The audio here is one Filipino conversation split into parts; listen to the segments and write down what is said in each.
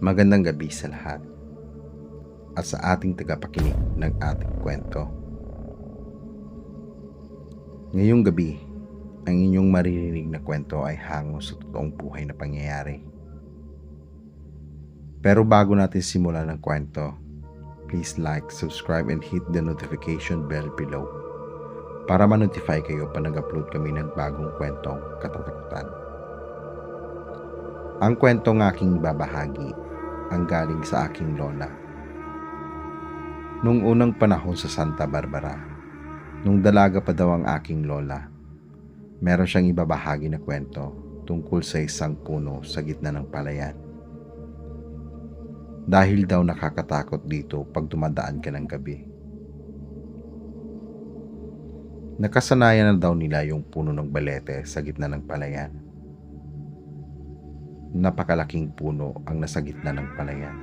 Magandang gabi sa lahat at sa ating tagapakinig ng ating kwento. Ngayong gabi, ang inyong maririnig na kwento ay hango sa totoong buhay na pangyayari. Pero bago natin simulan ang kwento, please like, subscribe, and hit the notification bell below para ma-notify kayo pa nag-upload kami ng bagong kwentong katatakutan. Ang kwentong aking babahagi ang galing sa aking lola. Nung unang panahon sa Santa Barbara, nung dalaga pa daw ang aking lola, meron siyang ibabahagi na kwento tungkol sa isang puno sa gitna ng palayan. Dahil daw nakakatakot dito pag dumadaan ka ng gabi. Nakasanayan na daw nila yung puno ng balete sa gitna ng palayan. Napakalaking puno ang nasa gitna ng palayan.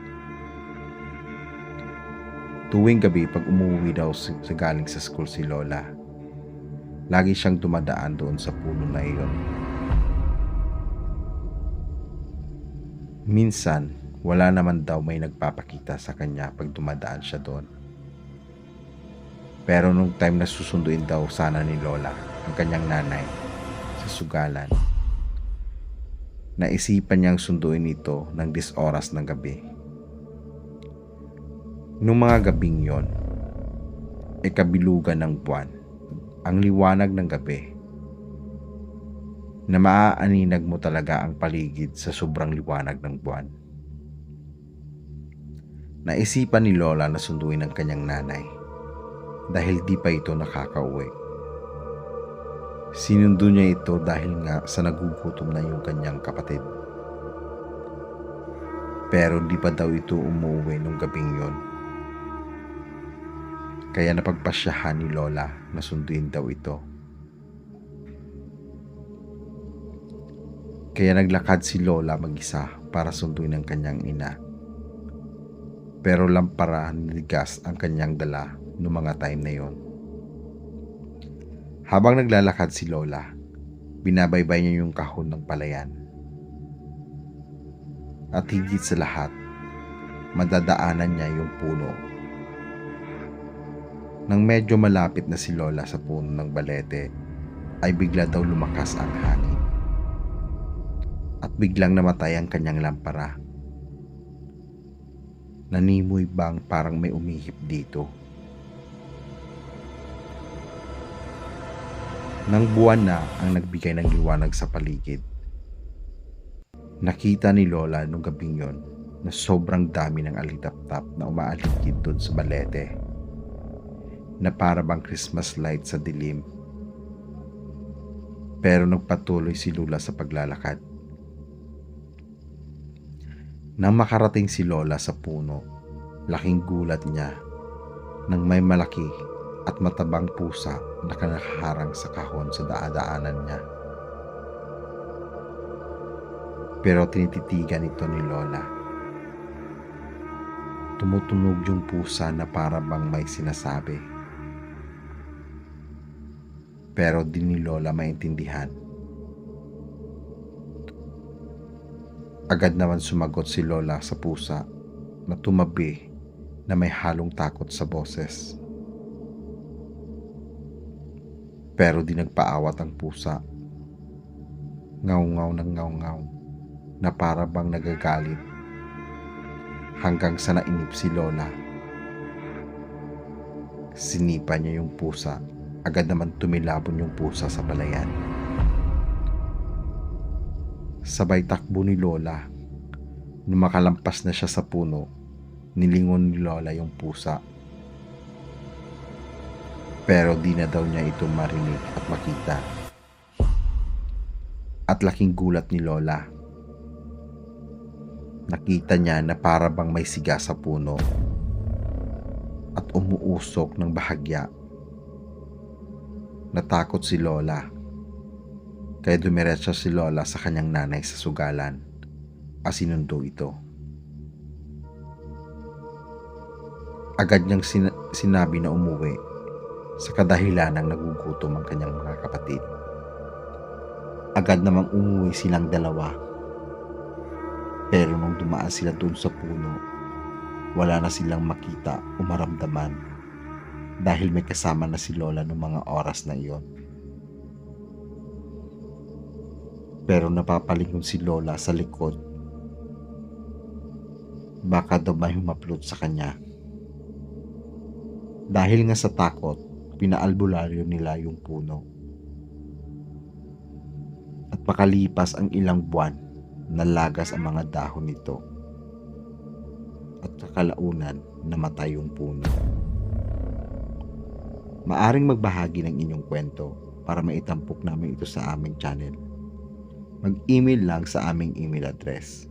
Tuwing gabi pag umuwi daw sa galing sa school si Lola, lagi siyang dumadaan doon sa puno na iyon. Minsan, wala naman daw may nagpapakita sa kanya pag dumadaan siya doon. Pero nung time na susunduin daw sana ni Lola ang kanyang nanay sa sugalan, naisipan niyang sunduin ito ng 10 oras ng gabi. Nung mga gabing yon, kabilugan ng buwan, ang liwanag ng gabi, na maaaninag mo talaga ang paligid sa sobrang liwanag ng buwan. Naisipan ni Lola na sunduin ang kanyang nanay dahil di pa ito nakakauwi. Sinundo niya ito dahil nga sa nagugutom na yung kanyang kapatid. Pero di pa daw ito umuwi nung gabing yon. Kaya napagpasyahan ni Lola na sunduin daw ito. Kaya naglakad si Lola mag-isa para sunduin ang kanyang ina. Pero lampara niligas ang kanyang dala noong mga time na yon. Habang naglalakad si Lola, binabaybay niya yung kahon ng palayan. At higit sa lahat, madadaanan niya yung puno. Nang medyo malapit na si Lola sa puno ng balete, ay bigla daw lumakas ang hangin. At biglang namatay ang kanyang lampara. Nanimoy bang parang may umihip dito? Nang buwan na ang nagbigay ng liwanag sa paligid, nakita ni Lola nung gabing yon na sobrang dami ng alitap-tap na umaaligid doon sa balete, na para bang Christmas light sa dilim. Pero nagpatuloy si Lola sa paglalakad. Nang makarating si Lola sa puno, laking gulat niya nang may malaki at matabang pusa na nakaharang sa kahon sa daadaanan niya. Pero tinititigan ito ni Lola. Tumutunog yung pusa na para bang may sinasabi. Pero di ni Lola maintindihan. Agad naman sumagot si Lola sa pusa na tumabi na may halong takot sa boses. Pero di nagpaawat ang pusa. Ngaw-ngaw ng ngaw-ngaw na para bang nagagalit, hanggang sa nainip si Lola. Sinipa niya yung pusa. Agad naman tumilabon yung pusa sa palayan. Sabay takbo ni Lola. Nung makalampas na siya sa puno, nilingon ni Lola yung pusa. Pero di na daw niya ito marinig at makita. At laking gulat ni Lola. Nakita niya na para bang may siga sa puno at umuusok ng bahagya. Natakot si Lola. Kaya dumiretso si Lola sa kanyang nanay sa sugalan at sinundo ito. Agad niyang sinabi na umuwi sa kadahilan ng nagugutom ang kanyang mga kapatid. Agad namang umuwi silang dalawa. Pero nung dumaan sila doon sa puno, wala na silang makita o maramdaman dahil may kasama na si Lola noong mga oras na iyon. Pero napapalingon si Lola sa likod. Baka daw may humaplot sa kanya. Dahil nga sa takot, pinaalbularyo nila yung puno. At makalipas ang ilang buwan, nalagas ang mga dahon nito. At kakalaunan, namatay yung puno. Maaring magbahagi ng inyong kwento para maitampok namin ito sa aming channel. Mag-email lang sa aming email address.